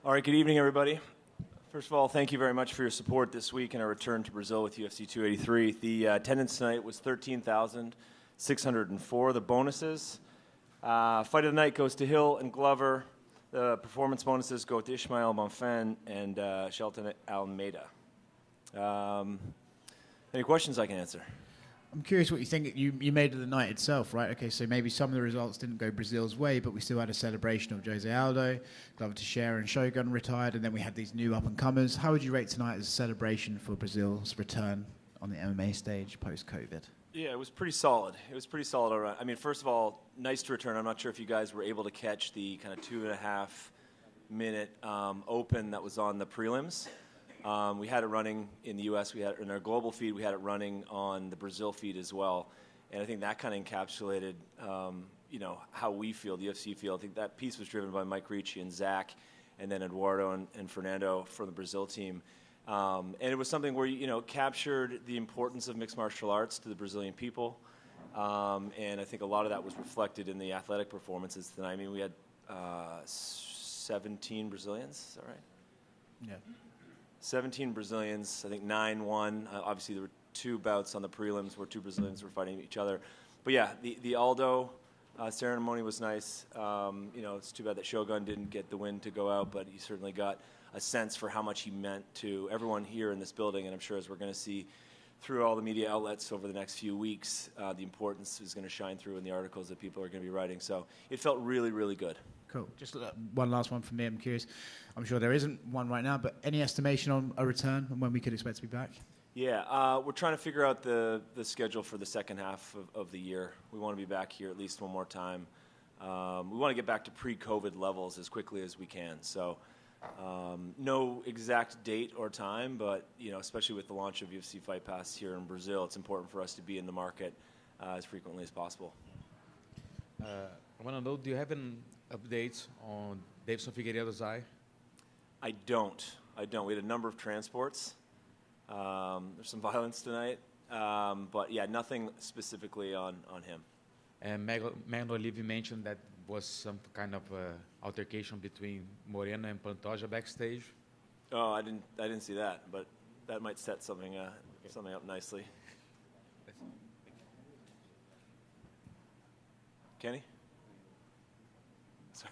All right, good evening, everybody. First of all, thank you very much for your support this week in our return to Brazil with UFC 283. The attendance tonight was 13,604. The bonuses, fight of the night goes to Hill and Glover. The performance bonuses go to Ismael Bonfin and Shelton Almeida. Any questions I can answer? I'm curious what you think you made of the night itself, right? Okay, so maybe some of the results didn't go Brazil's way, but we still had a celebration of Jose Aldo, Glover Teixeira and Shogun retired, and then we had these new up-and-comers. How would you rate tonight as a celebration for Brazil's return on the MMA stage post-COVID? Yeah, it was pretty solid. It was pretty solid all right. I mean, first of all, nice to return. I'm not sure if you guys were able to catch the kind of 2.5-minute open that was on the prelims. We had it running in the U.S. We had it in our global feed. We had it running on the Brazil feed as well, and I think that kind of encapsulated, how we feel, the UFC feel. I think that piece was driven by Mike Ricci and Zach, and then Eduardo and Fernando from the Brazil team, and it was something where captured the importance of mixed martial arts to the Brazilian people, and I think a lot of that was reflected in the athletic performances tonight. I mean, we had 17 Brazilians. Is that right? Yeah. 17 Brazilians, I think 9 won. Obviously, there were 2 bouts on the prelims where 2 Brazilians were fighting each other. But yeah, the Aldo ceremony was nice. It's too bad that Shogun didn't get the win to go out, but he certainly got a sense for how much he meant to everyone here in this building. And I'm sure as we're going to see through all the media outlets over the next few weeks, the importance is going to shine through in the articles that people are going to be writing. So it felt really, really good. Cool. Just one last one from me. I'm curious. I'm sure there isn't one right now, but any estimation on a return and when we could expect to be back? Yeah, we're trying to figure out the schedule for the second half of the year. We want to be back here at least one more time. We want to get back to pre-COVID levels as quickly as we can. So no exact date or time, but especially with the launch of UFC Fight Pass here in Brazil, it's important for us to be in the market as frequently as possible. I want to know, do you have an update on Davidson Figueiredo's eye? I don't. We had a number of transports. There's some violence tonight. But yeah, nothing specifically on him. And Moreno mentioned that was some kind of altercation between Moreno and Pantoja backstage. Oh, I didn't see that, but that might set something up nicely. Kenny? Sorry.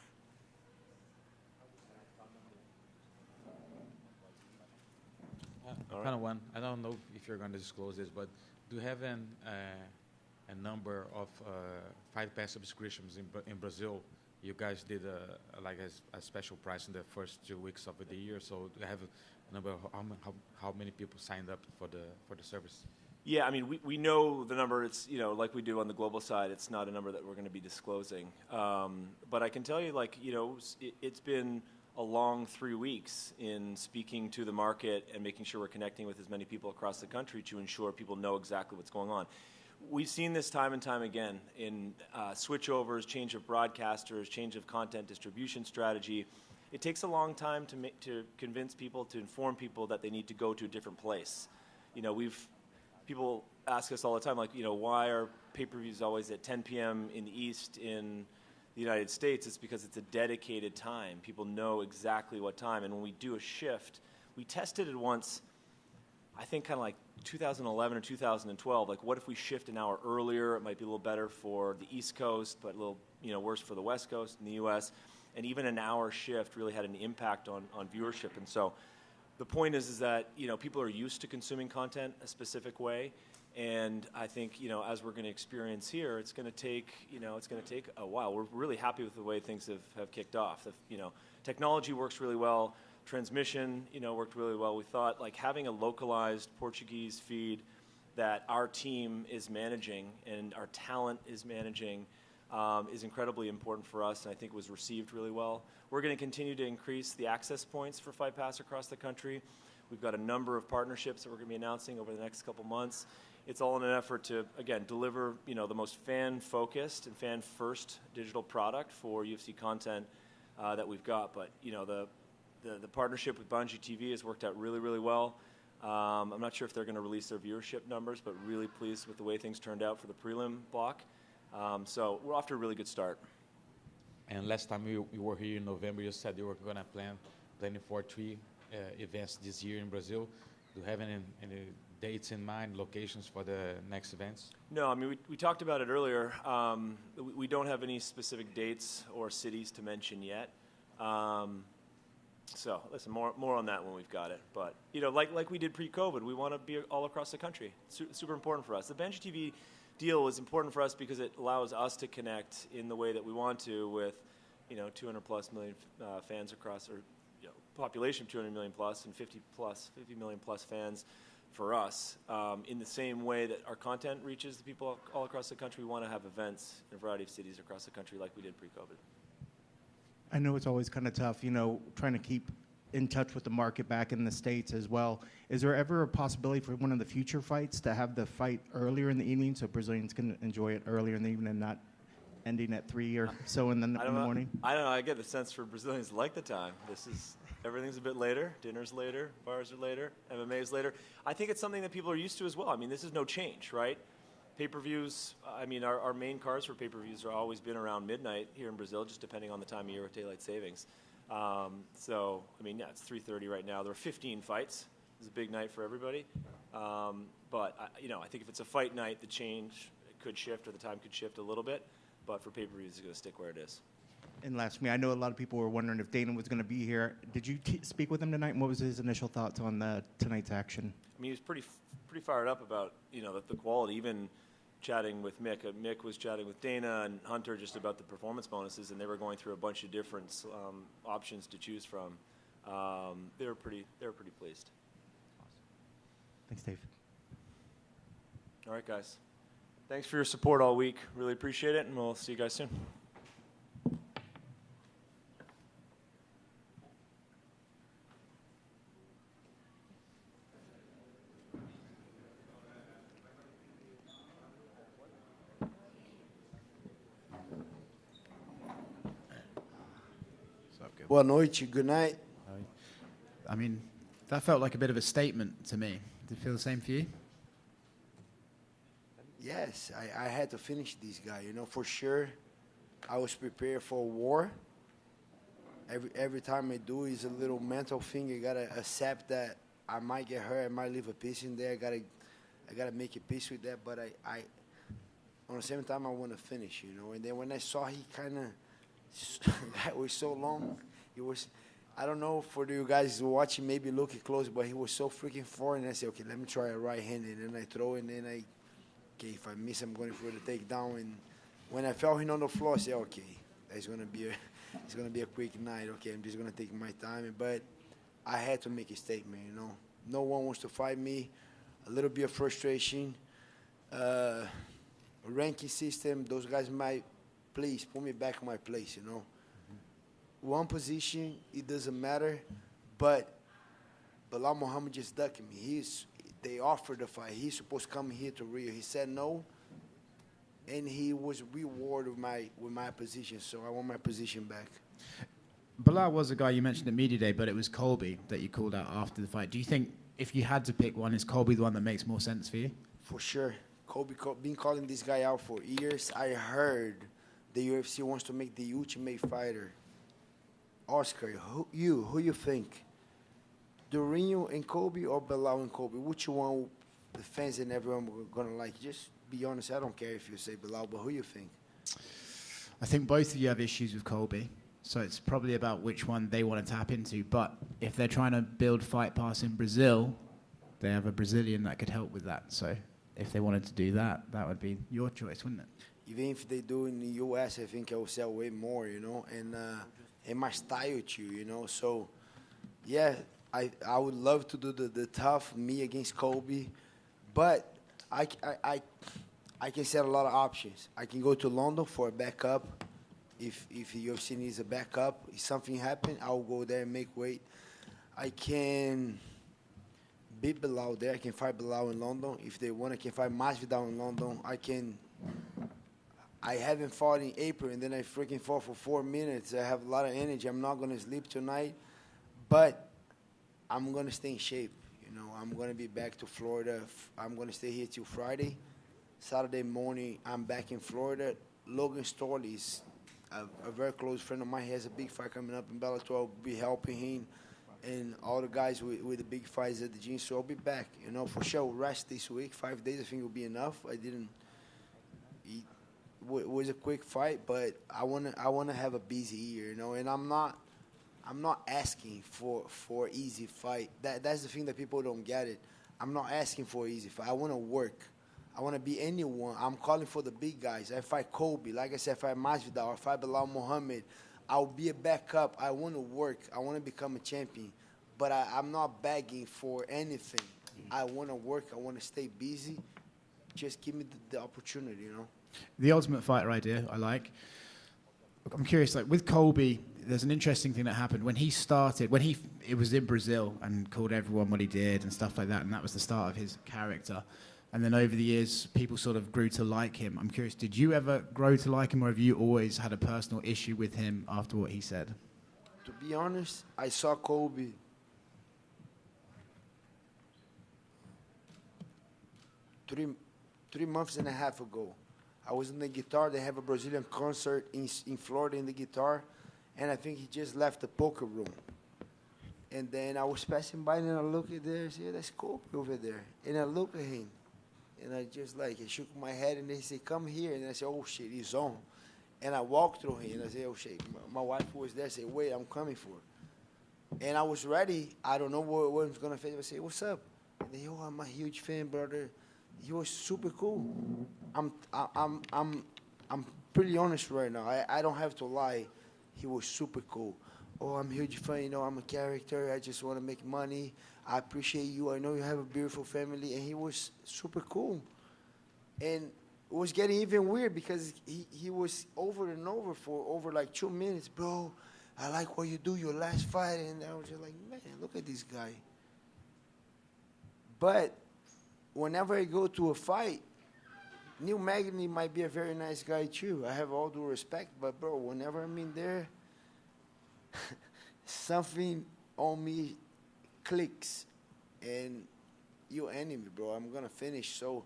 Kind of one. I don't know if you're going to disclose this, but do you have a number of Fight Pass subscriptions in Brazil? You guys did a special price in the first 2 weeks of the year, so do you have a number of how many people signed up for the service? Yeah, I mean, we know the number. It's, like we do on the global side, it's not a number that we're going to be disclosing. But I can tell you, it's been a long 3 weeks in speaking to the market and making sure we're connecting with as many people across the country to ensure people know exactly what's going on. We've seen this time and time again in switchovers, change of broadcasters, change of content distribution strategy. It takes a long time to convince people, to inform people that they need to go to a different place. People ask us all the time, why are pay-per-views always at 10 p.m. in the East in the United States? It's because it's a dedicated time. People know exactly what time. And when we do a shift, we tested it once, I think kind of like 2011 or 2012. What if we shift an hour earlier? It might be a little better for the East Coast, but a little worse for the West Coast in the U.S. And even an hour shift really had an impact on viewership. And so the point is that people are used to consuming content a specific way, and I think as we're going to experience here, it's going to take a while. We're really happy with the way things have kicked off. Technology works really well. Transmission worked really well. We thought having a localized Portuguese feed that our team is managing and our talent is managing is incredibly important for us, and I think was received really well. We're going to continue to increase the access points for Fight Pass across the country. We've got a number of partnerships that we're going to be announcing over the next couple months. It's all in an effort to, again, deliver the most fan-focused and fan-first digital product for UFC content that we've got. But the partnership with Bungie TV has worked out really, really well. I'm not sure if they're going to release their viewership numbers, but really pleased with the way things turned out for the prelim block. So we're off to a really good start. And last time you were here in November, you said you were going to plan planning for 3 events this year in Brazil. Do you have any dates in mind, locations for the next events? No, I mean, we talked about it earlier. We don't have any specific dates or cities to mention yet. So listen, more on that when we've got it. But, you know, like we did pre-COVID, we want to be all across the country. Super important for us. The Banshee TV deal is important for us because it allows us to connect in the way that we want to with, you know, 200 plus million fans across, or, you know, population of 200 million plus and 50 million plus fans for us. In the same way that our content reaches the people all across the country, we want to have events in a variety of cities across the country like we did pre-COVID. I know it's always kind of tough, you know, trying to keep in touch with the market back in the States as well. Is there ever a possibility for one of the future fights to have the fight earlier in the evening so Brazilians can enjoy it earlier in the evening and not ending at 3 or so in the morning? I don't know. I get the sense for Brazilians like the time. Everything's a bit later. Dinner's later. Bars are later. MMA's later. I think it's something that people are used to as well. I mean, this is no change, right? Pay-per-views, I mean, our main cars for pay-per-views have always been around midnight here in Brazil, just depending on the time of year with daylight savings. So, I mean, yeah, it's 3:30 right now. There were 15 fights. It was a big night for everybody. But, you know, I think if it's a fight night, the change could shift or the time could shift a little bit. But for pay-per-views, it's going to stick where it is. And last, I know a lot of people were wondering if Dana was going to be here. Did you speak with him tonight? And what was his initial thoughts on tonight's action? I mean, he was pretty fired up about, you know, the quality, even chatting with Mick. Mick was chatting with Dana and Hunter just about the performance bonuses, and they were going through a bunch of different options to choose from. They were pretty pleased. Thanks, Dave. All right, guys. Thanks for your support all week. Really appreciate it, and we'll see you guys soon. Boa noite. Good night. I mean, that felt like a bit of a statement to me. Did it feel the same for you? Yes, I had to finish this guy. You know, for sure, I was prepared for war. Every time I do is a little mental thing. You gotta accept that I might get hurt. I might leave a piece in there. I gotta make a peace with that. But I on the same time, I want to finish. You know. And then when I saw he kind of that was so long. It was, I don't know for you guys watching, maybe looking close, but he was so freaking foreign. I said, okay, let me try a right-handed, and I throw it, and then okay, if I miss, I'm going for the takedown. And when I felt him on the floor, I said, okay, it's gonna be a quick night. Okay, I'm just gonna take my time. But I had to make a statement. You know, no one wants to fight me. A little bit of frustration. Ranking system. Those guys might please put me back in my place. You know. One position, it doesn't matter, but Bilal Muhammad just ducked me. They offered the fight. He's supposed to come here to Rio. He said no, and he was rewarded with my position, so I want my position back. Bilal was a guy you mentioned at Media Day, but it was Colby that you called out after the fight. Do you think if you had to pick one, is Colby the one that makes more sense for you? For sure. Colby been calling this guy out for years. I heard the UFC wants to make the ultimate fighter. Oscar, who you think? Durinho and Colby or Bilal and Colby? Which one the fans and everyone are going to like? Just be honest. I don't care if you say Bilal, but who you think? I think both of you have issues with Colby, so it's probably about which one they want to tap into. But if they're trying to build Fight Pass in Brazil, they have a Brazilian that could help with that. So if they wanted to do that, that would be your choice, wouldn't it? Even if they do in the U.S., I think I will sell way more, you know, and my style too, you know. So, yeah, I would love to do the tough me against Colby, but I can set a lot of options. I can go to London for a backup. If UFC needs a backup, if something happens, I'll go there and make weight. I can beat Bilal there. I can fight Bilal in London. If they want, I can fight Masvidal in London. I haven't fought in April, and then I freaking fought for 4 minutes. I have a lot of energy. I'm not going to sleep tonight, but I'm going to stay in shape. You know, I'm going to be back to Florida. I'm going to stay here till Friday. Saturday morning, I'm back in Florida. Logan Storley is a very close friend of mine. He has a big fight coming up in Bellator. I'll be helping him. and all the guys with the big fights at the gym. So I'll be back, you know, for sure. Rest this week, 5 days. I think will be enough. I didn't eat. It was a quick fight, but I wanna have a busy year, you know. And I'm not asking for easy fight. That's the thing that people don't get it. I'm not asking for easy fight. I want to work. I want to be anyone. I'm calling for the big guys. I fight Kobe, like I said, I fight Masvidal, I fight Bilal Muhammad. I'll be a backup. I want to work. I want to become a champion. But I'm not begging for anything. I want to work. I want to stay busy. Just give me the opportunity, you know. The Ultimate Fighter idea, I like. I'm curious, like with Colby, there's an interesting thing that happened when he started. It was in Brazil and called everyone what he did and stuff like that, and that was the start of his character. And then over the years, people sort of grew to like him. I'm curious, did you ever grow to like him, or have you always had a personal issue with him after what he said? To be honest, I saw Kobe three months and a half ago. I was in the guitar. They have a Brazilian concert in Florida in the guitar, and I think he just left the poker room. And then I was passing by, and I look at there, and say, that's Kobe over there. And I look at him, and I just I shook my head, and they say, come here. And I said, oh, shit, he's on. And I walked through him, and I said, oh, shit. My wife was there. I said, wait, I'm coming for it. And I was ready. I don't know what I was going to face. I said, what's up? And they, oh, I'm a huge fan, brother. He was super cool. I'm pretty honest right now. I don't have to lie. He was super cool. Oh, I'm a huge fan. You know, I'm a character. I just want to make money. I appreciate you. I know you have a beautiful family. And he was super cool. And it was getting even weird because he was over and over for over like 2 minutes. Bro, I like what you do, your last fight. And I was just like, man, look at this guy. But whenever I go to a fight, Neil Magny might be a very nice guy too. I have all due respect, but bro, whenever I'm in there, something on me clicks, and you enemy, bro. I'm gonna finish. So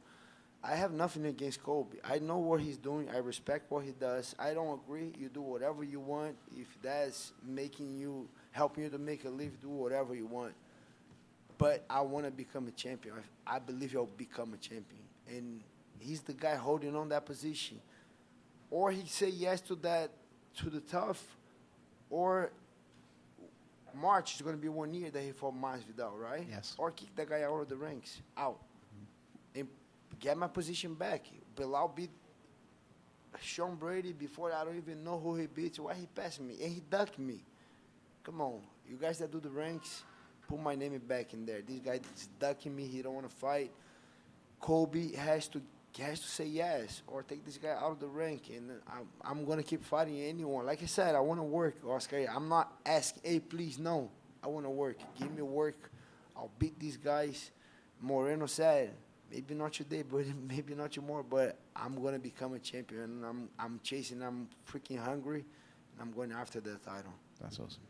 I have nothing against Kobe. I know what he's doing. I respect what he does. I don't agree. You do whatever you want. If that's helping you to make a living, do whatever you want. But I want to become a champion. I believe I'll become a champion. And he's the guy holding on that position. Or he say yes to that, to the tough, or March is going to be 1 year that he fought Masvidal, right? Yes. Or kick that guy out of the ranks, out. And get my position back. Bilal beat Sean Brady before I don't even know who he beat. Why he passed me? And he ducked me. Come on. You guys that do the ranks, put my name back in there. This guy is ducking me. He don't want to fight. Kobe has to say yes or take this guy out of the rank. And I'm going to keep fighting anyone. Like I said, I want to work, Oscar. I'm not asking, hey, please, no. I want to work. Give me work. I'll beat these guys. Moreno said, maybe not today, but maybe not tomorrow, but I'm going to become a champion. And I'm chasing. I'm freaking hungry. And I'm going after that title. That's awesome.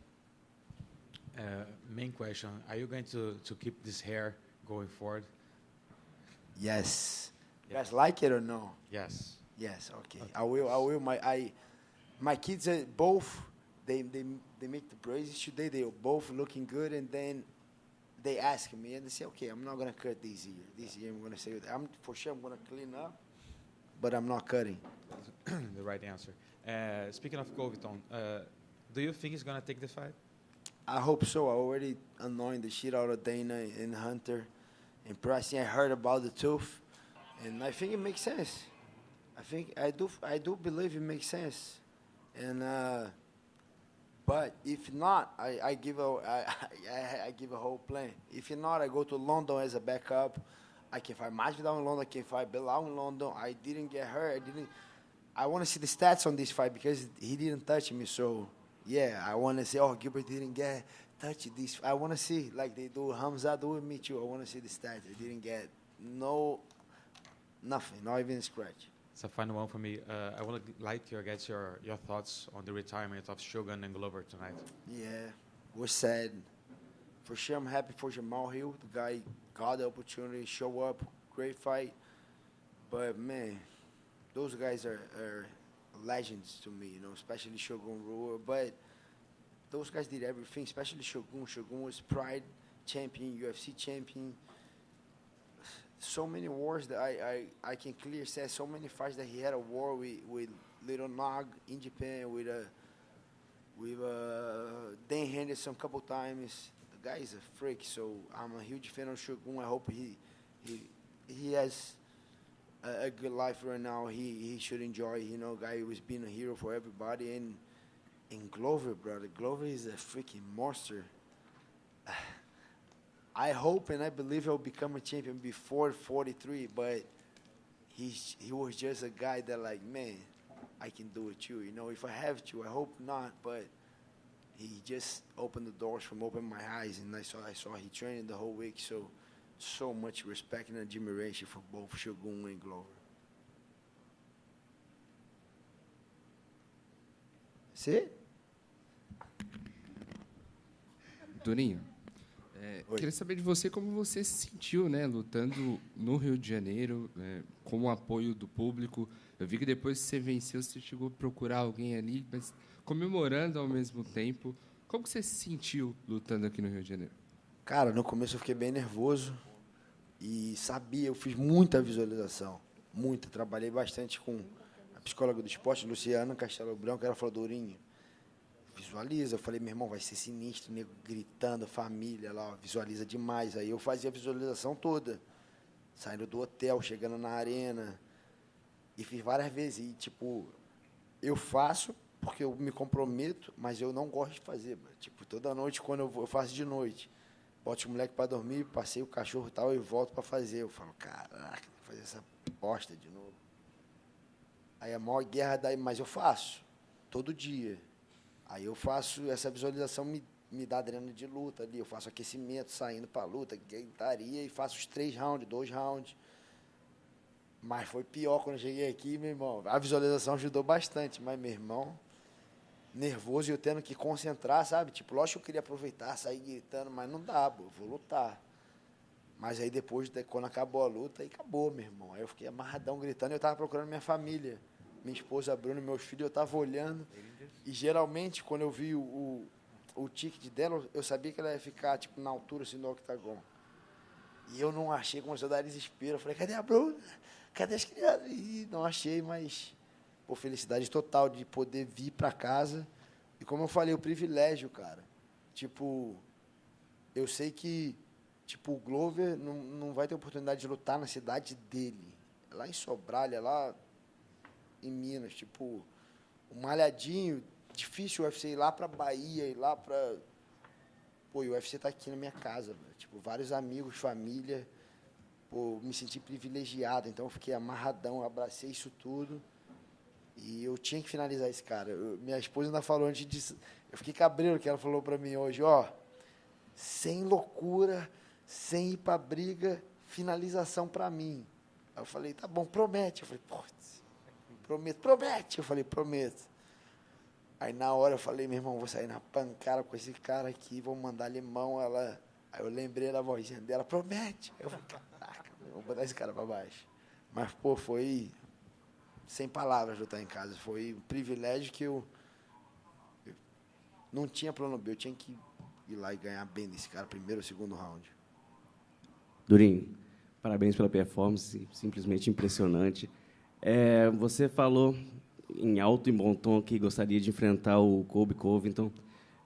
Main question, are you going to keep this hair going forward? Yes. You guys like it or no? Yes. Yes, okay. I will. My kids are both, they make the braids today. They are both looking good, and then they ask me, and they say, okay, I'm not going to cut this year. This year I'm going to say, for sure I'm going to clean up, but I'm not cutting. The right answer. Speaking of Covington, do you think he's going to take the fight? I hope so. I already annoyed the shit out of Dana and Hunter and Pricey. I heard about the tooth, and I think it makes sense. I do believe it makes sense. And but if not, I give a whole plan. If not, I go to London as a backup. I can fight Masvidal in London. I can fight Bilal in London. I didn't get hurt. I want to see the stats on this fight because he didn't touch me. So. Yeah, I want to say, oh, Gilbert didn't get touch this. I want to see, like they do, Hamza do with me too. I want to see the stats. I didn't get nothing, not even a scratch. It's a final one for me. I would like to get your thoughts on the retirement of Shogun and Glover tonight. Yeah, we're sad. For sure, I'm happy for Jamal Hill. The guy got the opportunity, show up, great fight. But, man, those guys are legends to me, especially Shogun Rua. But those guys did everything, especially Shogun. Shogun was Pride champion, UFC champion. So many wars that I can clearly say, so many fights that he had a war with Little Nog in Japan, with Dan Henderson a couple times. The guy is a freak, so I'm a huge fan of Shogun. I hope he has a good life right now. He should enjoy, guy who's been a hero for everybody. And Glover, brother, Glover is a freaking monster. I hope and I believe he'll become a champion before 43, but he was just a guy that, like, man, I can do it too. If I have to, I hope not, but he just opened the doors from opening my eyes, and I saw he trained the whole week. So much respect and admiration for both Shogun and Glover. That's it? Durinho, queria saber de você como você se sentiu, né, lutando no Rio de Janeiro, com o apoio do público. Eu vi que depois que você venceu, você chegou a procurar alguém ali, mas comemorando ao mesmo tempo. Como que você se sentiu lutando aqui no Rio de Janeiro? Cara, no começo eu fiquei bem nervoso e eu fiz muita visualização, muita. Trabalhei bastante com a psicóloga do esporte, Luciana Castelo Branco, ela falou, Dourinho, visualiza. Eu falei, meu irmão, vai ser sinistro, nego gritando, família lá, ó, visualiza demais. Aí eu fazia a visualização toda, saindo do hotel, chegando na arena, e fiz várias vezes. E, tipo, eu faço porque eu me comprometo, mas eu não gosto de fazer. Tipo, toda noite, quando eu faço de noite, boto o moleque para dormir, passei o cachorro e tal, e volto para fazer. Eu falo, caraca, vou fazer essa bosta de novo. Aí a maior guerra daí, mas eu faço, todo dia. Aí eu faço, essa visualização me dá adrenalina de luta ali, eu faço aquecimento, saindo para a luta, gritaria, e faço os 3 rounds, 2 rounds. Mas foi pior quando eu cheguei aqui, meu irmão. A visualização ajudou bastante, mas, meu irmão, nervoso e eu tendo que concentrar, sabe? Tipo, lógico que eu queria aproveitar, sair gritando, mas não dá, eu vou lutar. Mas aí depois, quando acabou a luta, aí acabou, meu irmão. Aí eu fiquei amarradão gritando, eu estava procurando minha família. Minha esposa Bruna, meus filhos, eu estava olhando. E geralmente, quando eu vi o ticket dela, eu sabia que ela ia ficar, tipo, na altura, assim, do octagon. E eu não achei, começou a dar desespero. Eu falei, cadê a Bruna? Cadê as crianças? E não achei, mas, pô, felicidade total de poder vir para casa. E como eu falei, o privilégio, cara. Tipo, eu sei que, tipo, o Glover não vai ter oportunidade de lutar na cidade dele. Lá em Sobralha, lá em Minas, tipo, o Malhadinho, difícil o UFC ir lá para Bahia, ir lá para... Pô, o UFC tá aqui na minha casa, velho. Tipo, vários amigos, família. Pô, me senti privilegiado, então eu fiquei amarradão, abracei isso tudo. E eu tinha que finalizar esse cara. Minha esposa ainda falou antes disso, eu fiquei cabreiro que ela falou para mim hoje, ó, sem loucura, sem ir pra briga, finalização para mim. Aí eu falei, tá bom, promete. Eu falei, putz, promete. Eu falei, prometo. Aí na hora eu falei, meu irmão, vou sair na pancada com esse cara aqui, vou mandar limão. Aí eu lembrei da vozinha dela, promete. Eu falei, caraca, vou botar esse cara para baixo. Mas, pô, foi sem palavras lutar em casa. Foi um privilégio que eu não tinha plano B. Eu tinha que ir lá e ganhar bem desse cara, primeiro ou segundo round. Durinho, parabéns pela performance, simplesmente impressionante. Você falou em alto e bom tom que gostaria de enfrentar o Colby Covington.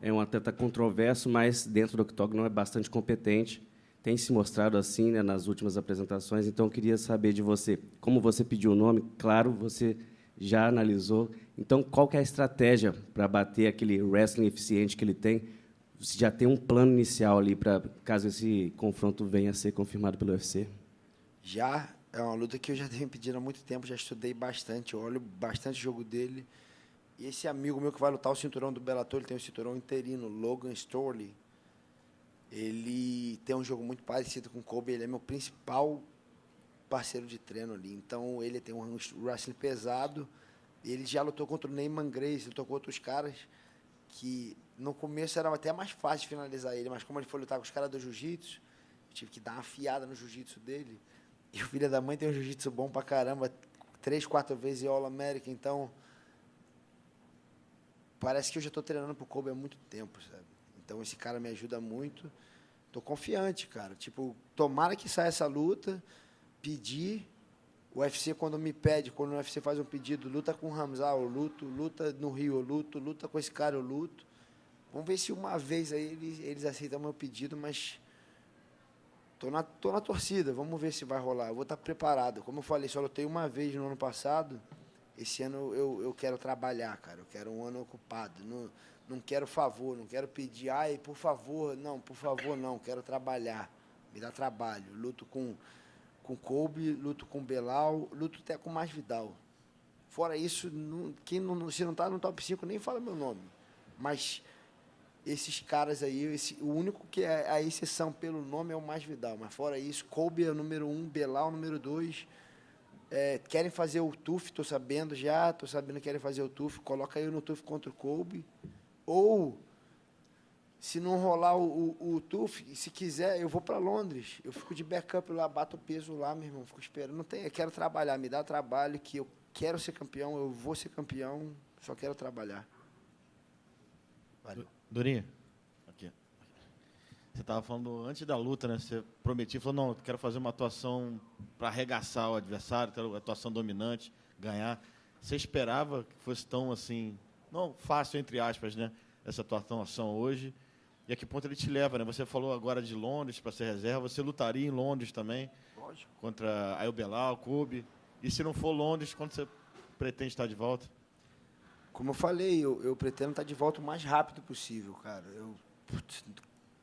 É um atleta controverso, mas dentro do octógono é bastante competente. Tem se mostrado assim, né, nas últimas apresentações. Então, eu queria saber de você, como você pediu o nome, claro, você já analisou. Então, qual que é a estratégia para bater aquele wrestling eficiente que ele tem? Você já tem um plano inicial ali para caso esse confronto venha a ser confirmado pelo UFC? Já. É uma luta que eu já venho pedindo há muito tempo, já estudei bastante, eu olho bastante o jogo dele. E esse amigo meu que vai lutar o cinturão do Bellator, ele tem um cinturão interino, Logan Storley. Ele tem um jogo muito parecido com o Colby, ele é meu principal parceiro de treino ali. Então, ele tem um wrestling pesado. Ele já lutou contra o Neyman Grace, lutou com outros caras que no começo era até mais fácil de finalizar ele, mas como ele foi lutar com os caras do jiu-jitsu, eu tive que dar uma afiada no jiu-jitsu dele. E o filho da mãe tem um jiu-jitsu bom pra caramba, 3, 4 vezes All-America, então parece que eu já estou treinando pro Kobe há muito tempo, sabe? Então esse cara me ajuda muito. Tô confiante, cara. Tipo, tomara que saia essa luta, pedir. O UFC, quando o UFC faz um pedido, luta com o Ramzat, eu luto, luta no Rio, eu luto, luta com esse cara, eu luto. Vamos ver se uma vez aí eles aceitam meu pedido, mas tô na torcida, vamos ver se vai rolar. Eu vou estar preparado. Como eu falei, só lutei uma vez no ano passado. Esse ano eu quero trabalhar, cara. Eu quero um ano ocupado. Não quero favor, não quero pedir, ai, por favor, não. Quero trabalhar. Me dá trabalho. Luto com Kobe, luto com Belal, luto até com Masvidal. Fora isso, se não está no top 5, nem fala meu nome. Mas esses caras aí, o único que é a exceção pelo nome é o Masvidal. Mas fora isso, Kobe é o número 1, Belal é o número 2. Querem fazer o TUF, estou sabendo que querem fazer o TUF. Coloca eu no TUF contra o Kobe. Ou, se não rolar o TUF, se quiser, eu vou para Londres. Eu fico de backup lá, bato o peso lá, meu irmão. Fico esperando. Eu quero trabalhar, me dá trabalho, que eu quero ser campeão, eu vou ser campeão, só quero trabalhar. Valeu. Durinho, aqui. Você estava falando antes da luta, né? Você prometia, falou, não, eu quero fazer uma atuação para arregaçar o adversário, quero uma atuação dominante, ganhar. Você esperava que fosse tão assim, não fácil, entre aspas, né? Essa atuação hoje. E a que ponto ele te leva, né? Você falou agora de Londres para ser reserva, você lutaria em Londres também? Lógico. Contra a Belal, Kobe. E se não for Londres, quando você pretende estar de volta? Como eu falei, eu pretendo estar de volta o mais rápido possível, cara. Eu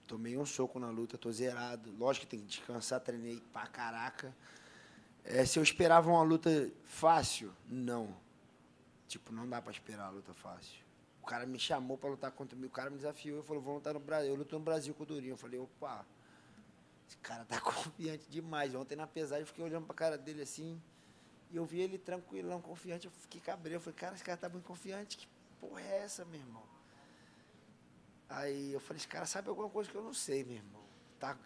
tomei um soco na luta, tô zerado. Lógico que tem que descansar, treinei pra caraca. Se eu esperava uma luta fácil, não. Tipo, não dá pra esperar a luta fácil. O cara me chamou pra lutar contra mim, o cara me desafiou, eu falou, vou lutar no Brasil. Eu luto no Brasil com o Durinho. Eu falei, opa, esse cara tá confiante demais. Ontem na pesagem eu fiquei olhando pra cara dele assim, e eu vi ele tranquilão, confiante, eu fiquei cabreiro. Eu falei, cara, esse cara tá muito confiante, que porra é essa, meu irmão? Aí eu falei, esse cara sabe alguma coisa que eu não sei, meu irmão. Tá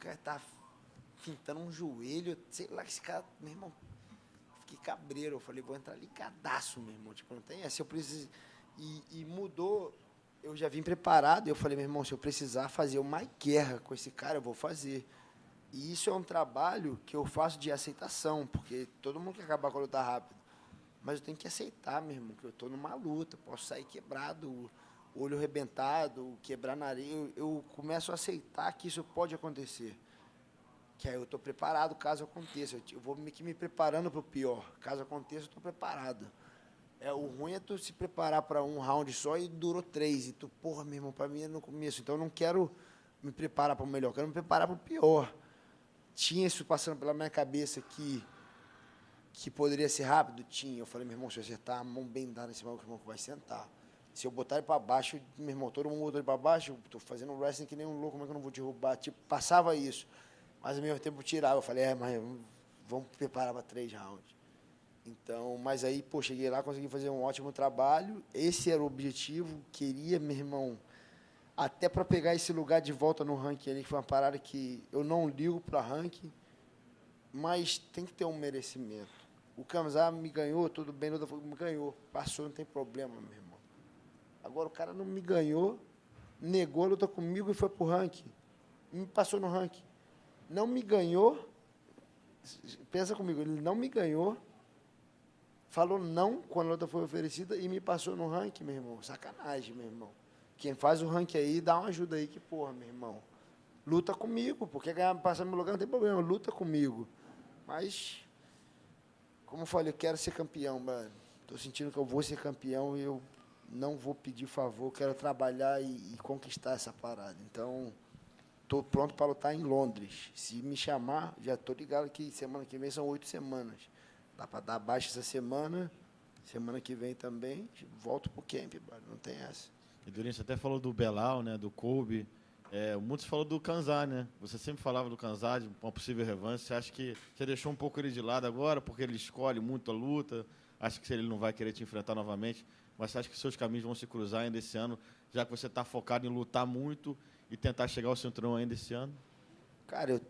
pintando um joelho, sei lá, que esse cara, meu irmão, fiquei cabreiro. Eu falei, vou entrar ligadaço, meu irmão. Tipo, não tem essa, eu preciso. E mudou, eu já vim preparado, eu falei, meu irmão, se eu precisar fazer uma guerra com esse cara, eu vou fazer. E isso é um trabalho que eu faço de aceitação, porque todo mundo quer acabar com a luta rápido. Mas eu tenho que aceitar, meu irmão, que eu estou numa luta, posso sair quebrado, olho arrebentado, quebrar nariz. Eu começo a aceitar que isso pode acontecer. Que aí eu estou preparado caso aconteça. Eu vou me preparando para o pior. Caso aconteça, eu estou preparado. O ruim é tu se preparar para um round só e durou 3. E tu, porra, meu irmão, para mim é no começo. Então eu não quero me preparar para o melhor, eu quero me preparar para o pior. Tinha isso passando pela minha cabeça que poderia ser rápido? Tinha. Eu falei, meu irmão, se eu acertar a mão bem dada nesse maluco, meu irmão, vai sentar. Se eu botar ele para baixo, meu irmão, todo mundo botou ele para baixo, estou fazendo wrestling que nem um louco, como é que eu não vou derrubar? Tipo, passava isso. Mas ao mesmo tempo tirava. Eu falei, mas vamos preparar para 3 rounds. Então, mas aí, pô, cheguei lá, consegui fazer um ótimo trabalho. Esse era o objetivo. Queria, meu irmão, até para pegar esse lugar de volta no ranking ali, que foi uma parada que eu não ligo para ranking, mas tem que ter um merecimento. O Kamzat me ganhou, tudo bem, me ganhou. Passou, não tem problema, meu irmão. Agora, o cara não me ganhou, negou a luta comigo e foi pro ranking. Me passou no ranking. Não me ganhou, pensa comigo, ele não me ganhou, falou não quando a luta foi oferecida e me passou no ranking, meu irmão. Sacanagem, meu irmão. Quem faz o ranking aí, dá uma ajuda aí, que porra, meu irmão. Luta comigo, porque ganhar, passar no meu lugar não tem problema, luta comigo. Mas, como eu falei, eu quero ser campeão, mano. Estou sentindo que eu vou ser campeão e eu não vou pedir favor, quero trabalhar e conquistar essa parada. Então, estou pronto para lutar em Londres. Se me chamar, já estou ligado que semana que vem são 8 semanas. Dá para dar baixa essa semana que vem também, volto pro camp, mano. Não tem essa. E Durinho, você até falou do Belal, né, do Kobe. Muitos falam do Kamzat, né? Você sempre falava do Kamzat, uma possível revanche. Você acha que você deixou um pouco ele de lado agora, porque ele escolhe muito a luta? Acha que ele não vai querer te enfrentar novamente? Mas você acha que seus caminhos vão se cruzar ainda esse ano, já que você está focado em lutar muito e tentar chegar ao cinturão ainda esse ano? Cara,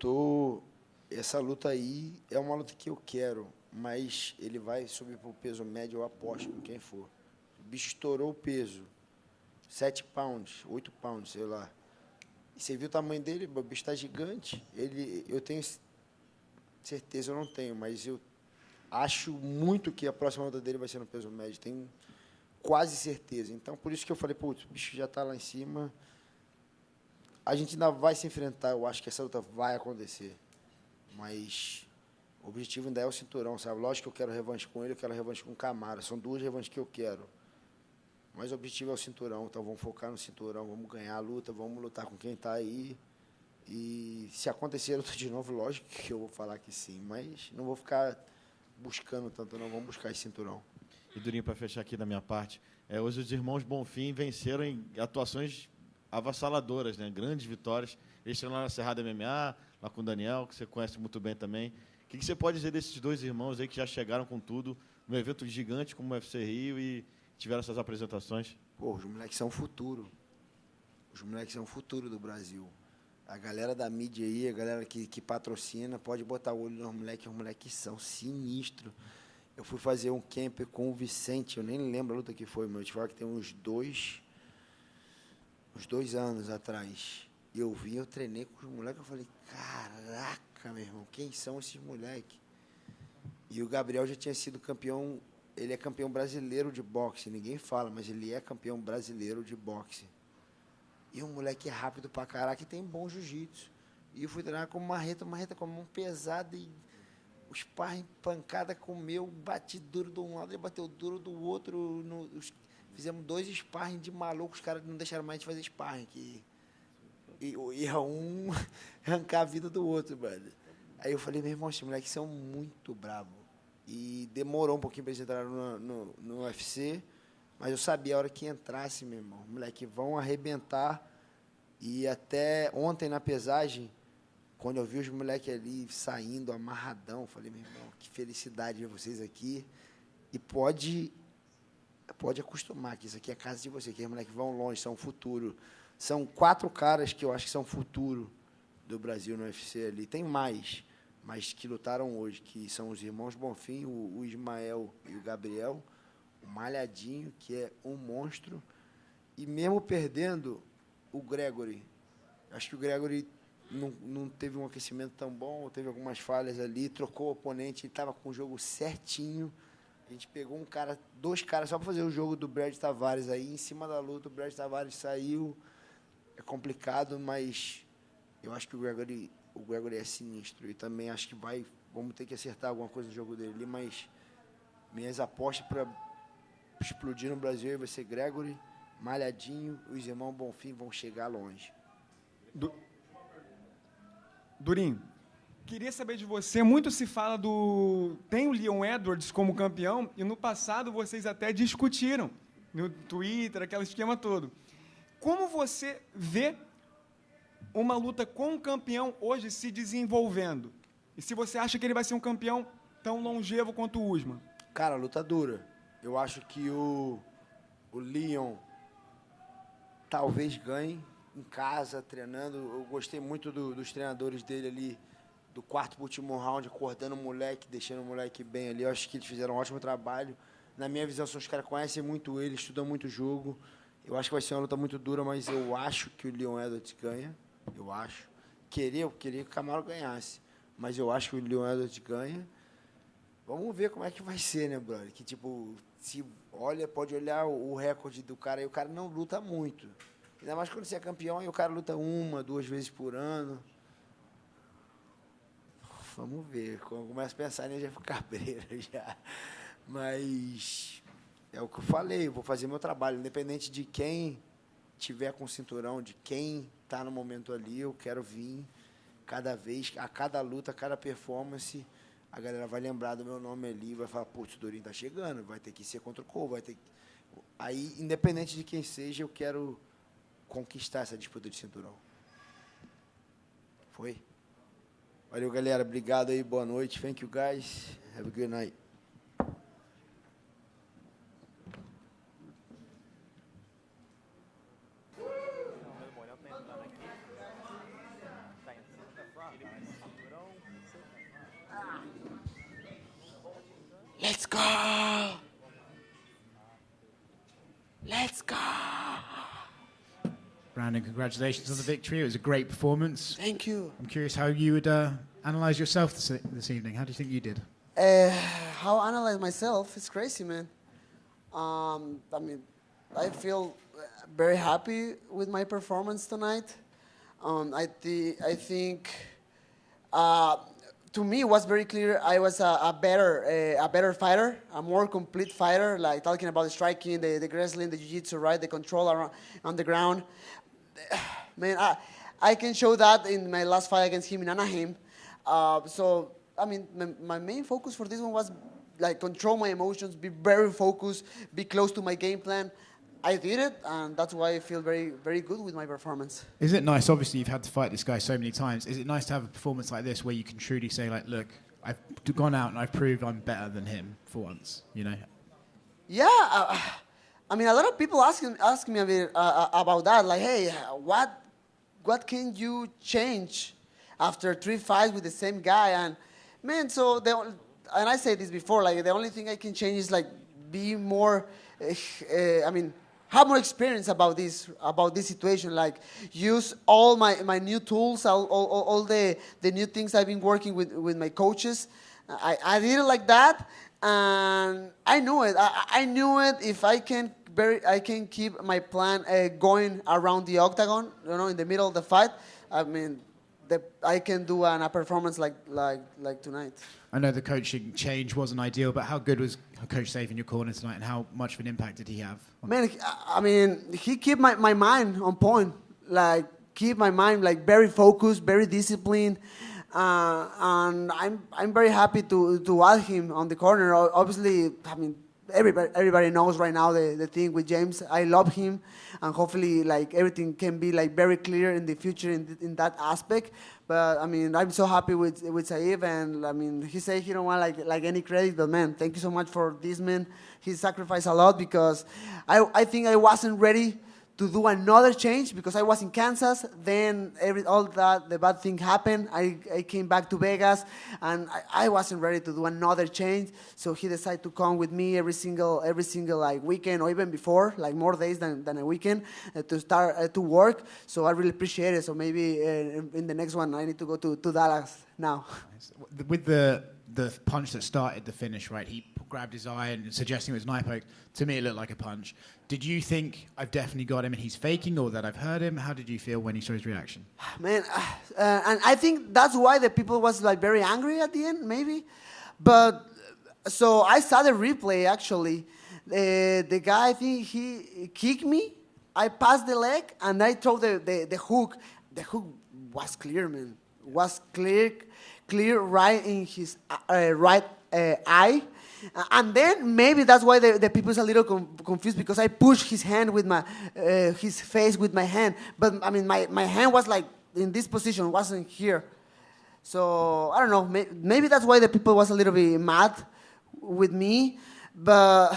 essa luta aí é uma luta que eu quero, mas ele vai subir para o peso médio, eu aposto com quem for. O bicho estourou o peso. 7 pounds, 8 pounds, sei lá. E você viu o tamanho dele? O bicho está gigante. Eu tenho certeza, eu não tenho, mas eu acho muito que a próxima luta dele vai ser no peso médio. Tenho quase certeza. Então, por isso que eu falei, putz, o bicho já está lá em cima. A gente ainda vai se enfrentar. Eu acho que essa luta vai acontecer. Mas o objetivo ainda é o cinturão, sabe? Lógico que eu quero revanche com ele, eu quero revanche com o Camara. São 2 revanches que eu quero. Mas o objetivo é o cinturão. Então, vamos focar no cinturão. Vamos ganhar a luta. Vamos lutar com quem está aí. E se acontecer a luta de novo, lógico que eu vou falar que sim. Mas não vou ficar buscando tanto, não. Vamos buscar esse cinturão. E, Durinho, para fechar aqui da minha parte, hoje os irmãos Bonfim venceram em atuações avassaladoras, né? Grandes vitórias. Eles estão lá na Cerrado MMA, lá com o Daniel, que você conhece muito bem também. O que você pode dizer desses 2 irmãos aí que já chegaram com tudo, num evento gigante como o UFC Rio e tiveram essas apresentações? Pô, os moleques são o futuro. Os moleques são o futuro do Brasil. A galera da mídia aí, a galera que patrocina, pode botar o olho nos moleques. Os moleques são sinistros. Eu fui fazer um camp com o Vicente, eu nem lembro a luta que foi, mas eu te falo que tem uns 2 anos atrás. Eu vim, eu treinei com os moleques, eu falei, caraca, meu irmão, quem são esses moleques? E o Gabriel já tinha sido campeão, ele é campeão brasileiro de boxe, ninguém fala, mas ele é campeão brasileiro de boxe. E um moleque é rápido pra caraca e tem bom jiu-jitsu. E eu fui treinar com marreta com a mão pesada e o sparring, pancada comeu, bati duro de um lado, ele bateu duro do outro. Fizemos 2 sparring de maluco, os caras não deixaram mais de fazer sparring. Ia um arrancar a vida do outro, mano. Aí eu falei, meu irmão, esses moleques são muito bravos. E demorou um pouquinho para eles entrarem no UFC, mas eu sabia a hora que entrasse, meu irmão. Os moleques vão arrebentar. E até ontem na pesagem, quando eu vi os moleques ali saindo, amarradão, falei, meu irmão, que felicidade ver vocês aqui. E pode acostumar, que isso aqui é a casa de vocês, que os moleques vão longe, são futuro. São 4 caras que eu acho que são futuro do Brasil no UFC ali. Tem mais, mas que lutaram hoje, que são os irmãos Bonfim, o Ismael e o Gabriel, o Malhadinho, que é um monstro. E mesmo perdendo o Gregory, acho que o Gregory não teve um aquecimento tão bom, teve algumas falhas ali, trocou o oponente, ele estava com o jogo certinho. A gente pegou 2 caras só para fazer o jogo do Brad Tavares aí, em cima da luta, o Brad Tavares saiu. É complicado, mas eu acho que o Gregory é sinistro. E também acho que vamos ter que acertar alguma coisa no jogo dele ali, mas minhas apostas para explodir no Brasil vai ser Gregory, Malhadinho, os irmãos Bonfim vão chegar longe. Durinho, queria saber de você, muito se fala tem o Leon Edwards como campeão, e no passado vocês até discutiram no Twitter, aquele esquema todo. Como você vê uma luta com um campeão hoje se desenvolvendo? E se você acha que ele vai ser um campeão tão longevo quanto o Usman? Cara, luta dura. Eu acho que o Leon talvez ganhe em casa, treinando. Eu gostei muito dos treinadores dele ali, do 4º pro último round, acordando o moleque, deixando o moleque bem ali. Eu acho que eles fizeram um ótimo trabalho. Na minha visão, os caras conhecem muito ele, estudam muito o jogo. Eu acho que vai ser uma luta muito dura, mas eu acho que o Leon Edwards ganha. Eu acho. Eu queria que o Camaro ganhasse, mas eu acho que o Leon Edwards ganha. Vamos ver como é que vai ser, né, brother? Que, tipo, pode olhar o recorde do cara e o cara não luta muito. Ainda mais quando você é campeão e o cara luta 1, 2 vezes por ano. Vamos ver. Quando eu começo a pensar nisso, já fico cabreiro já. Mas é o que eu falei, eu vou fazer meu trabalho. Independente de quem tiver com o cinturão, de quem está no momento ali, eu quero vir cada vez, a cada luta, a cada performance, a galera vai lembrar do meu nome ali, vai falar, putz, o Durinho tá chegando, vai ter que ser contra o Cole, vai ter que... Aí, independente de quem seja, eu quero conquistar essa disputa de cinturão. Foi? Valeu, galera. Obrigado aí. Boa noite. Thank you, guys. Have a good night. Let's go! Let's go! round, and congratulations on the victory. It was a great performance. Thank you. I'm curious how you would analyze yourself this evening. How do you think you did? How I analyze myself? It's crazy, man. I mean, I feel very happy with my performance tonight. I think to me it was very clear I was a better fighter, a more complete fighter. Like talking about the striking, the wrestling, the jiu-jitsu, right? The control around on the ground. Man, I can show that in my last fight against him in Anaheim. So I mean, my main focus for this one was like control my emotions, be very focused, be close to my game plan. I did it, and that's why I feel very, very good with my performance. Is it nice? Obviously, you've had to fight this guy so many times. Is it nice to have a performance like this where you can truly say, like, look, I've gone out and I've proved I'm better than him for once, you know? Yeah, I mean, a lot of people asking me a bit about that. Like, hey, what can you change after 3 fights with the same guy? And man, and I said this before, like the only thing I can change is like be more. Have more experience about this situation. Like use all my new tools, all the new things I've been working with my coaches. I did it like that, and I knew it. I knew it. If I can keep my plan going around the octagon, you know, in the middle of the fight. I mean, I can do a performance like tonight. I know the coaching change wasn't ideal, but how good was Coach Safe in your corner tonight, and how much of an impact did he have? Man, I mean, he kept my mind on point. Like, keep my mind like very focused, very disciplined, and I'm very happy to add him on the corner. Obviously, I mean, everybody knows right now the thing with James. I love him, and hopefully, like everything can be like very clear in the future in that aspect. But I mean, I'm so happy with Saif, and I mean, he said he don't want like any credit, but man, thank you so much for this, man. He sacrificed a lot because I think I wasn't ready to do another change because I was in Kansas. Then the bad thing happened. I came back to Vegas, and I wasn't ready to do another change. So he decided to come with me every single like weekend or even before, like more days than a weekend to start to work. So I really appreciate it. So maybe in the next one I need to go to Dallas now. With the punch that started the finish, right? He grabbed his eye and suggesting it was an eye poke. To me, it looked like a punch. Did you think I've definitely got him and he's faking, or that I've heard him? How did you feel when you saw his reaction? Man, and I think that's why the people was like very angry at the end, maybe. But so I saw the replay actually. The guy, I think he kicked me. I passed the leg and I threw the hook. The hook was clear, man. Was clear right in his right eye. And then maybe that's why the people's a little confused because I pushed his hand with his face with my hand. But I mean, my hand was like in this position, wasn't here. So I don't know. Maybe that's why the people was a little bit mad with me. But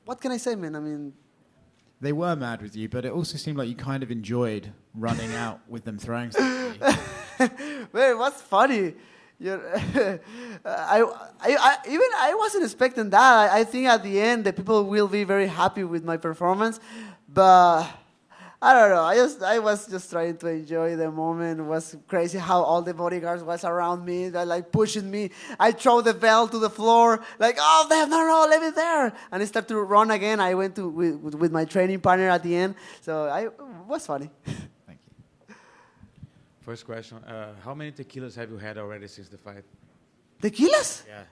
what can I say, man? I mean, they were mad with you, but it also seemed like you kind of enjoyed running out with them throwing stuff at you. Man, what's funny? I wasn't expecting that. I think at the end the people will be very happy with my performance, but I don't know. I was just trying to enjoy the moment. It was crazy how all the bodyguards was around me, they're like pushing me. I throw the belt to the floor, like, oh, no, leave it there. And I start to run again. I went with my training partner at the end, so it was funny. Thank you. First question, how many tequilas have you had already since the fight? Tequilas? Yeah.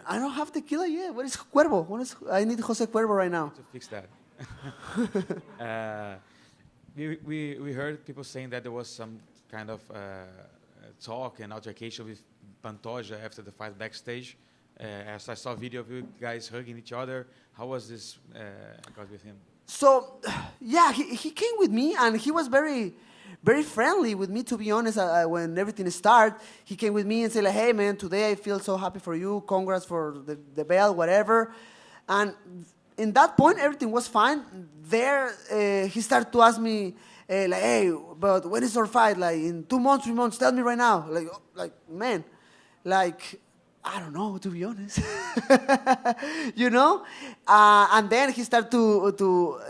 I don't have tequila yet. What is Cuervo? I need Jose Cuervo right now. To fix that. We heard people saying that there was some kind of talk and altercation with Pantoja after the fight backstage. As I saw a video of you guys hugging each other, how was this got with him? So, yeah, he came with me, and he was very, very friendly with me, to be honest. When everything started, he came with me and said, like, hey, man, today I feel so happy for you. Congrats for the belt, whatever. And in that point, everything was fine. There, he started to ask me, like, hey, but when is our fight? Like, in 2 months, 3 months, tell me right now. Like man, like, I don't know, to be honest. You know? And then he started to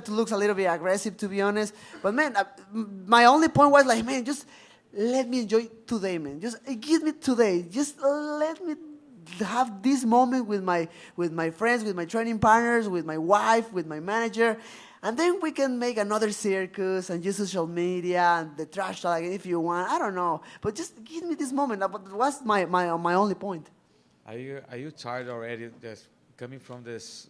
look a little bit aggressive, to be honest. But man, my only point was like, man, just let me enjoy today, man. Just give me today. Just let me have this moment with my friends, with my training partners, with my wife, with my manager. And then we can make another circus and use social media and the trash talk if you want. I don't know. But just give me this moment. That was my only point. Are you tired already just coming from this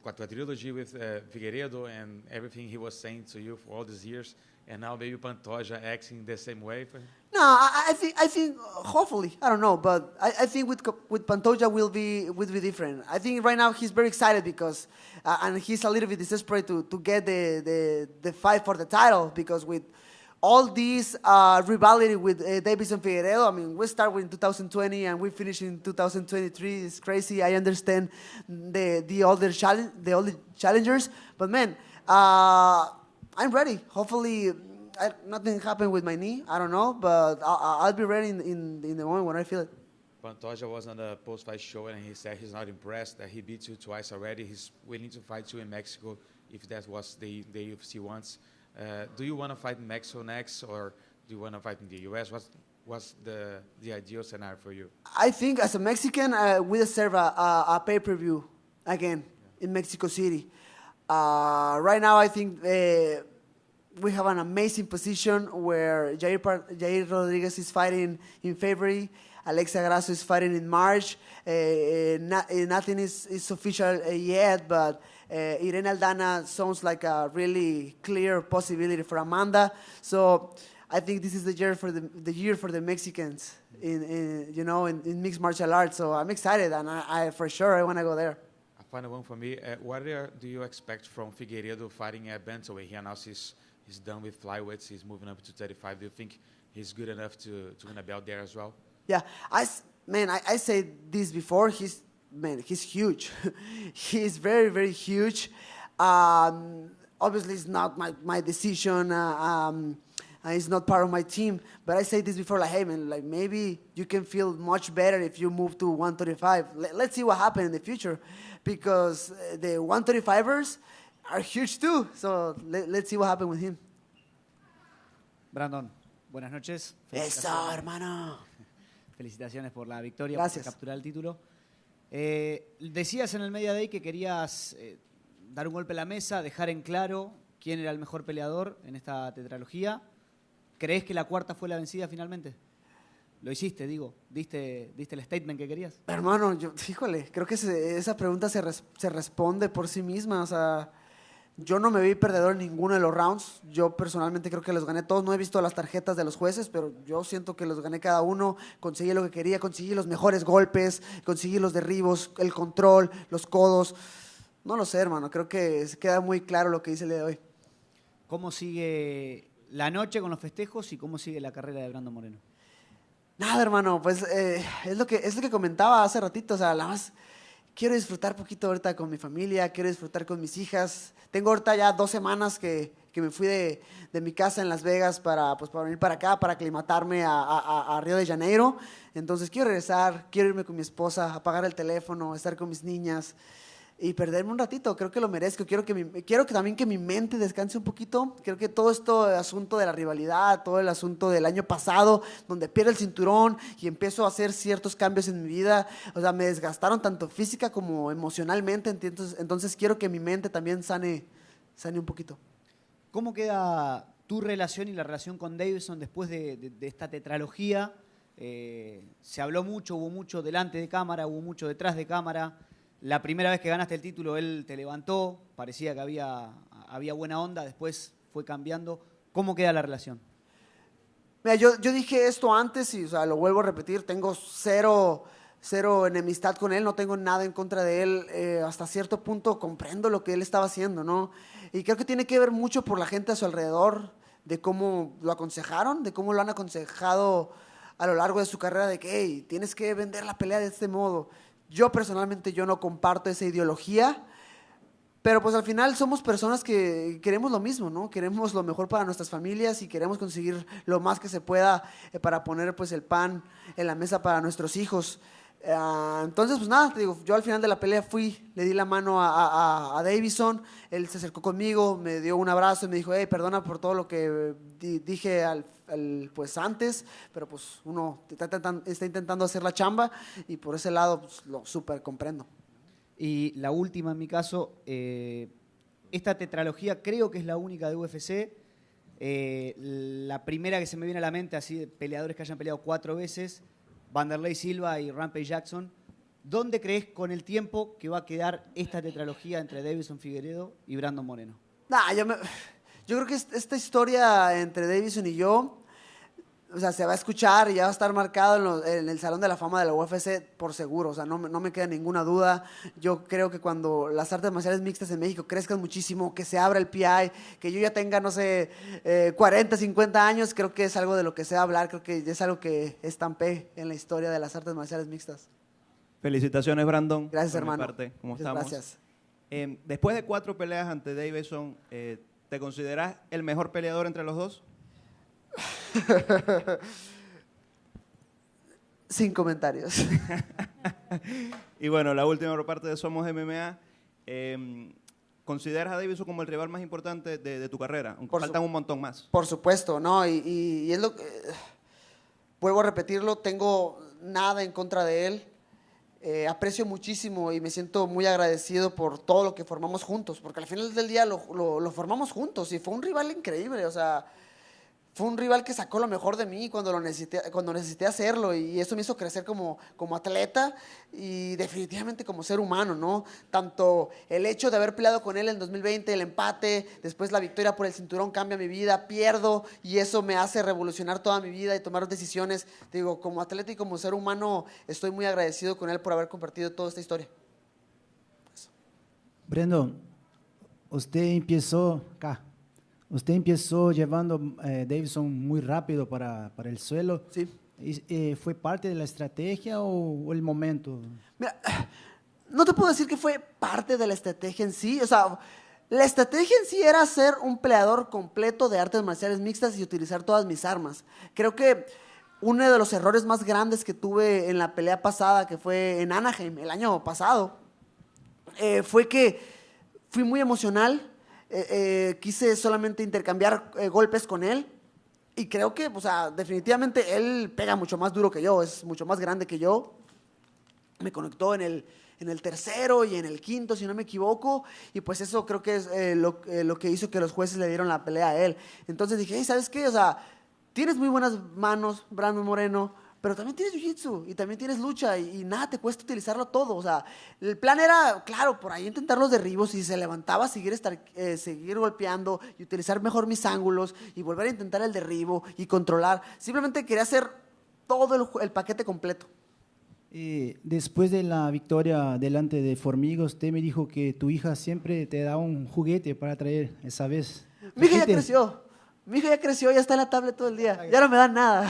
quadrilogy with Figueiredo and everything he was saying to you for all these years, and now maybe Pantoja acting the same way for him? No, I think hopefully, I don't know, but I think with Pantoja will be different. I think right now he's very excited because and he's a little bit desperate to get the fight for the title, because with all this rivalry with Davis and Figueiredo, I mean, we start in 2020 and we finish in 2023. It's crazy. I understand the other challengers, but man, I'm ready. Hopefully, nothing happened with my knee. I don't know, but I'll be ready in the moment when I feel it. Pantoja was on the post-fight show and he said he's not impressed, that he beat you twice already. He's willing to fight you in Mexico if that was the UFC wants. Do you want to fight in Mexico next, or do you want to fight in the US? What's the ideal scenario for you? I think as a Mexican, we deserve a pay-per-view again in Mexico City. Right now, I think we have an amazing position where Jair Rodriguez is fighting in February. Alexa Grasso is fighting in March. Nothing is official yet, but Irene Aldana sounds like a really clear possibility for Amanda. So I think this is the year for the Mexicans in mixed martial arts. So I'm excited, and I for sure I want to go there. A final one for me. What do you expect from Figueiredo fighting at bantamweight? He announced he's done with flyweights. He's moving up to 35. Do you think he's good enough to win a belt there as well? Yeah, I said this before. He's huge. He's very, very huge. Obviously, it's not my decision. It's not part of my team. But I said this before, like, hey, man, like maybe you can feel much better if you move to 135. Let's see what happens in the future, because the 135ers are huge too. So let's see what happens with him. Brandon, buenas noches. Eso, hermano. Felicitaciones por la victoria, Gracias. por capturar el título. Decías en el Media Day que querías dar un golpe a la mesa, dejar en claro quién era el mejor peleador en esta tetralogía. ¿Crees que la cuarta fue la vencida finalmente? Lo hiciste, digo. ¿Diste el statement que querías? Hermano, creo que esa pregunta se responde por sí misma. O sea, yo no me vi perdedor en ninguno de los rounds. Yo personalmente creo que los gané todos. No he visto las tarjetas de los jueces, pero yo siento que los gané cada uno. Conseguí lo que quería, conseguí los mejores golpes, conseguí los derribos, el control, los codos. No lo sé, hermano. Creo que queda muy claro lo que dice el día de hoy. ¿Cómo sigue la noche con los festejos y cómo sigue la carrera de Brandon Moreno? Nada, hermano. Pues es lo que comentaba hace ratito. O sea, nada más quiero disfrutar poquito ahorita con mi familia, quiero disfrutar con mis hijas. Tengo ahorita ya 2 semanas que me fui de mi casa en Las Vegas para venir para acá, para aclimatarme a Río de Janeiro. Entonces quiero regresar, quiero irme con mi esposa, apagar el teléfono, estar con mis niñas y perderme un ratito. Creo que lo merezco. Quiero que también que mi mente descanse un poquito. Creo que todo esto, el asunto de la rivalidad, todo el asunto del año pasado, donde pierdo el cinturón y empiezo a hacer ciertos cambios en mi vida, o sea, me desgastaron tanto física como emocionalmente. Entonces quiero que mi mente también sane un poquito. ¿Cómo queda tu relación y la relación con Davison después de esta tetralogía? Se habló mucho, hubo mucho delante de cámara, hubo mucho detrás de cámara. La primera vez que ganaste el título, él te levantó, parecía que había buena onda, después fue cambiando. ¿Cómo queda la relación? Mira, yo dije esto antes y, o sea, lo vuelvo a repetir, tengo cero enemistad con él, no tengo nada en contra de él. Hasta cierto punto comprendo lo que él estaba haciendo, ¿no? Y creo que tiene que ver mucho por la gente a su alrededor, de cómo lo aconsejaron, de cómo lo han aconsejado a lo largo de su carrera, de que, hey, tienes que vender la pelea de este modo. Yo personalmente no comparto esa ideología, Pero pues al final somos personas que queremos lo mismo, ¿no? Queremos lo mejor para nuestras familias y queremos conseguir lo más que se pueda para poner pues el pan en la mesa para nuestros hijos. Entonces, pues nada, te digo, yo al final de la pelea le di la mano a Davison, él se acercó conmigo, me dio un abrazo y me dijo, hey, perdona por todo lo que dije pues antes, pero pues uno está intentando hacer la chamba y por ese lado pues, lo súper comprendo. Y la última en mi caso, esta tetralogía creo que es la única de UFC. La primera que se me viene a la mente, así de peleadores que hayan peleado 4 veces, Vanderlei Silva y Rampage Jackson. ¿Dónde crees con el tiempo que va a quedar esta tetralogía entre Davison Figueiredo y Brandon Moreno? Yo creo que esta historia entre Davison y yo, o sea, se va a escuchar y ya va a estar marcado en el Salón de la Fama de la UFC por seguro, o sea, no me queda ninguna duda. Yo creo que cuando las artes marciales mixtas en México crezcan muchísimo, que se abra el PI, que yo ya tenga, no sé, 40, 50 años, creo que es algo de lo que se va a hablar, creo que es algo que estampé en la historia de las artes marciales mixtas. Felicitaciones, Brandon. Gracias, por mi hermano. parte. ¿Cómo Muchas estamos? gracias. Después de 4 peleas ante Davison, ¿te consideras el mejor peleador entre los dos? Sin comentarios. Y bueno, la última por parte de Somos MMA. ¿Consideras a Davison como el rival más importante de tu carrera? Aunque faltan un montón más. Por supuesto, ¿no? Y es lo que... vuelvo a repetirlo, tengo nada en contra de él. Aprecio muchísimo y me siento muy agradecido por todo lo que formamos juntos, porque al final del día lo formamos juntos y fue un rival increíble, o sea... Fue un rival que sacó lo mejor de mí cuando necesité hacerlo y eso me hizo crecer como atleta y definitivamente como ser humano, ¿no? Tanto el hecho de haber peleado con él en 2020, el empate, después la victoria por el cinturón cambia mi vida, pierdo y eso me hace revolucionar toda mi vida y tomar decisiones. Digo, como atleta y como ser humano estoy muy agradecido con él por haber compartido toda esta historia. Brandon, usted empezó llevando a Davison muy rápido para el suelo. Sí. ¿Fue parte de la estrategia o el momento? Mira, no te puedo decir que fue parte de la estrategia en sí. O sea, la estrategia en sí era ser un peleador completo de artes marciales mixtas y utilizar todas mis armas. Creo que uno de los errores más grandes que tuve en la pelea pasada, que fue en Anaheim el año pasado, fue que fui muy emocional. Quise solamente intercambiar golpes con él y creo que, o sea, definitivamente él pega mucho más duro que yo, es mucho más grande que yo. Me conectó en el tercero y en el quinto, si no me equivoco, y pues eso creo que es lo que hizo que los jueces le dieron la pelea a él. Entonces dije, hey, ¿sabes qué? O sea, tienes muy buenas manos, Brandon Moreno, pero también tienes jiu-jitsu y también tienes lucha y nada te cuesta utilizarlo todo. O sea, el plan era, claro, por ahí intentar los derribos y si se levantaba, seguir golpeando y utilizar mejor mis ángulos y volver a intentar el derribo y controlar. Simplemente quería hacer todo el paquete completo. Después de la victoria delante de Formiga, usted me dijo que tu hija siempre te da un juguete para traer esa vez. Mi hija ya creció, ya está en la tablet todo el día. Ya no me dan nada.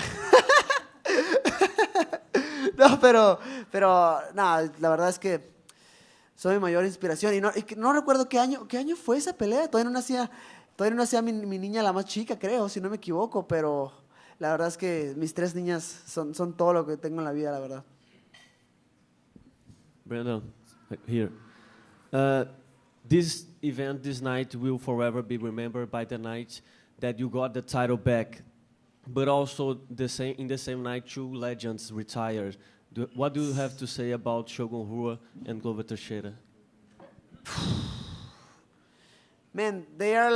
No, pero nada, la verdad es que soy mi mayor inspiración y no recuerdo qué año fue esa pelea. Todavía no nacía mi niña la más chica, creo, si no me equivoco, pero la verdad es que mis 3 niñas son todo lo que tengo en la vida, la verdad. Brandon, here. This event, this night, will forever be remembered by the night that you got the title back. But also, in the same night, 2 legends retired. What do you have to say about Shogun Rua and Glover Teixeira? Man, they are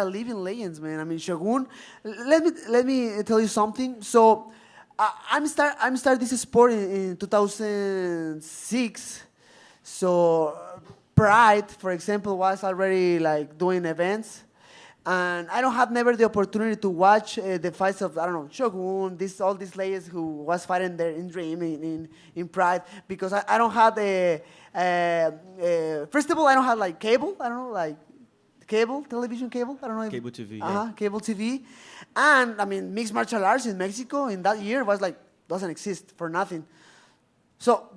living legends, man. I mean, Shogun. Let me tell you something. So, I'm start this sport in 2006. So, Pride, for example, was already like doing events. And I don't have never the opportunity to watch the fights of, I don't know, Shogun, all these ladies who was fighting there in Dream, in Pride, because I don't have first of all, I don't have like cable, I don't know, like television cable, I don't know. Cable TV, yeah. Cable TV. And I mean, mixed martial arts in Mexico in that year was like, doesn't exist for nothing. So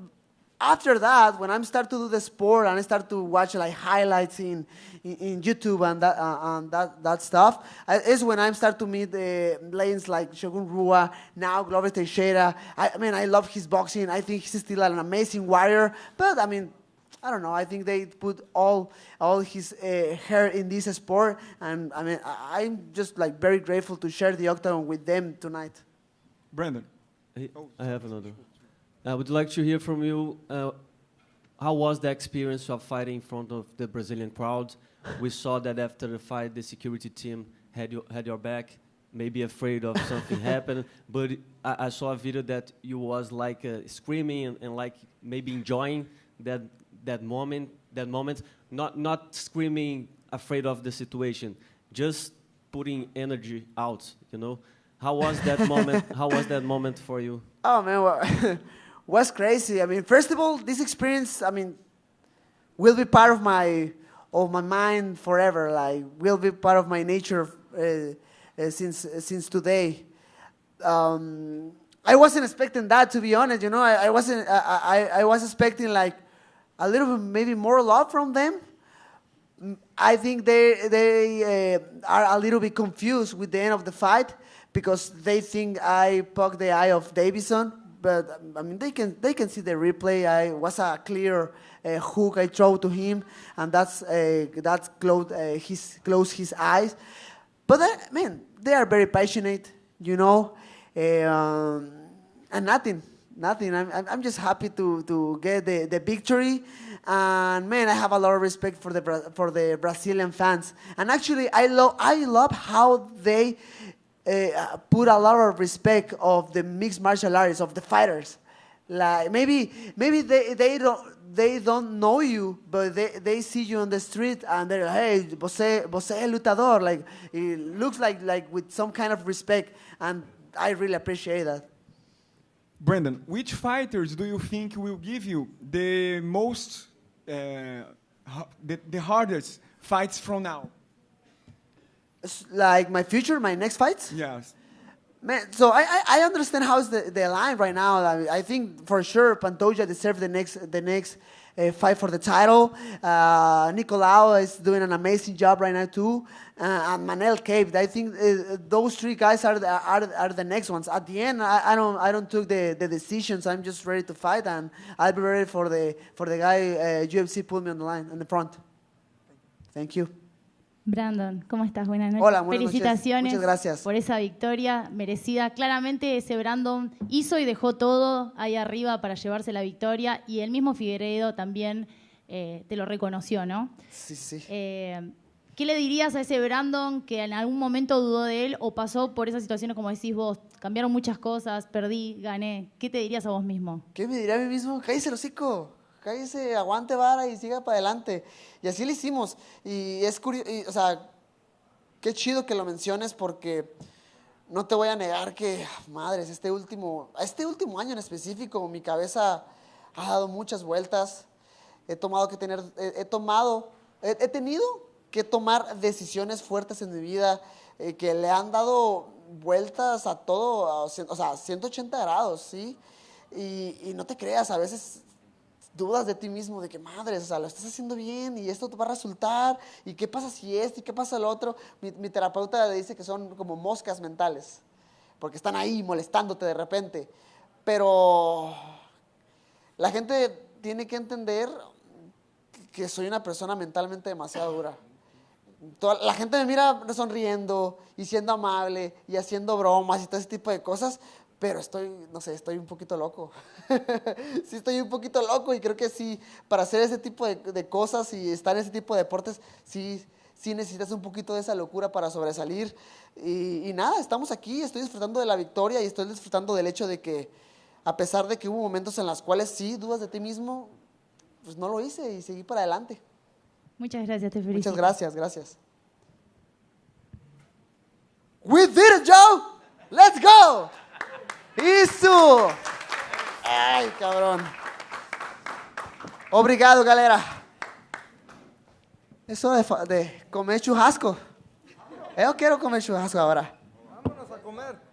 after that, when I start to do the sport and I start to watch like highlights in YouTube and that stuff, is when I start to meet lanes like Shogun Rua, now Glover Teixeira. I mean, I love his boxing. I think he's still an amazing warrior. But I mean, I don't know. I think they put all his hair in this sport, and I mean, I'm just like very grateful to share the octagon with them tonight. Brandon. I have another. I would like to hear from you, how was the experience of fighting in front of the Brazilian crowd? We saw that after the fight, the security team had your back, maybe afraid of something happened, but I saw a video that you was like screaming and like maybe enjoying that moment, not screaming afraid of the situation, just putting energy out, you know? How was that moment? How was that moment for you? Oh man, well, was crazy. I mean, first of all, this experience, I mean, will be part of my mind forever. Like, will be part of my nature since today. I wasn't expecting that, to be honest. You know, I wasn't. I was expecting like a little bit, maybe more love from them. I think they are a little bit confused with the end of the fight because they think I poked the eye of Davison. But I mean, they can see the replay. I was a clear hook I throw to him, and that's closed his eyes. But man, they are very passionate, you know, and nothing. I'm just happy to get the victory, and man, I have a lot of respect for the Brazilian fans. And actually, I love how they put a lot of respect of the mixed martial arts, of the fighters. Like maybe they don't know you, but they see you on the street and they're, hey, você é lutador. Like, it looks like with some kind of respect, and I really appreciate that. Brandon, which fighters do you think will give you the most, the hardest fights from now? Like my future, my next fights? Yes. Man, so I understand how's the line right now. I think for sure Pantoja deserves the next fight for the title. Nicolau is doing an amazing job right now too, and Manel Cave. I think those three guys are the next ones. At the end, I don't took the decisions. I'm just ready to fight, and I'll be ready for the guy UFC put me on the line in the front. Thank you. Brandon, ¿cómo estás? Buenas noches. Hola, buenas Felicitaciones noches. Muchas gracias. Por esa victoria merecida. Claramente ese Brandon hizo y dejó todo ahí arriba para llevarse la victoria, y el mismo Figueiredo también te lo reconoció, ¿no? Sí. ¿Qué le dirías a ese Brandon que en algún momento dudó de él o pasó por esas situaciones como decís vos? Cambiaron muchas cosas, perdí, gané. ¿Qué te dirías a vos mismo? ¿Qué me diría a mí mismo? Cállese el hocico. Cállese, aguante vara y siga para adelante. Y así lo hicimos. Y es curioso, o sea, qué chido que lo menciones, porque no te voy a negar que, madres, este último año en específico, mi cabeza ha dado muchas vueltas. He tenido que tomar decisiones fuertes en mi vida que le han dado vueltas a todo, o sea, 180 grados, ¿sí? Y no te creas, a veces dudas de ti mismo, de que madres, o sea, lo estás haciendo bien y esto te va a resultar, y qué pasa si esto y qué pasa lo otro. Mi terapeuta dice que son como moscas mentales, porque están ahí molestándote de repente. Pero la gente tiene que entender que soy una persona mentalmente demasiado dura. La gente me mira sonriendo y siendo amable y haciendo bromas y todo ese tipo de cosas, pero estoy un poquito loco. Sí, estoy un poquito loco, y creo que sí, para hacer ese tipo de cosas y estar en ese tipo de deportes, sí necesitas un poquito de esa locura para sobresalir. Y nada, estamos aquí, estoy disfrutando de la victoria y estoy disfrutando del hecho de que, a pesar de que hubo momentos en los cuales sí dudas de ti mismo, pues no lo hice y seguí para adelante. Muchas gracias, te felicito. Muchas gracias. We did it, Joe! Let's go! Isso! Ai, cabrón. Obrigado, galera. Eso de comer churrasco. Eu quero comer churrasco agora. Vámonos a comer.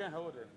can hold it.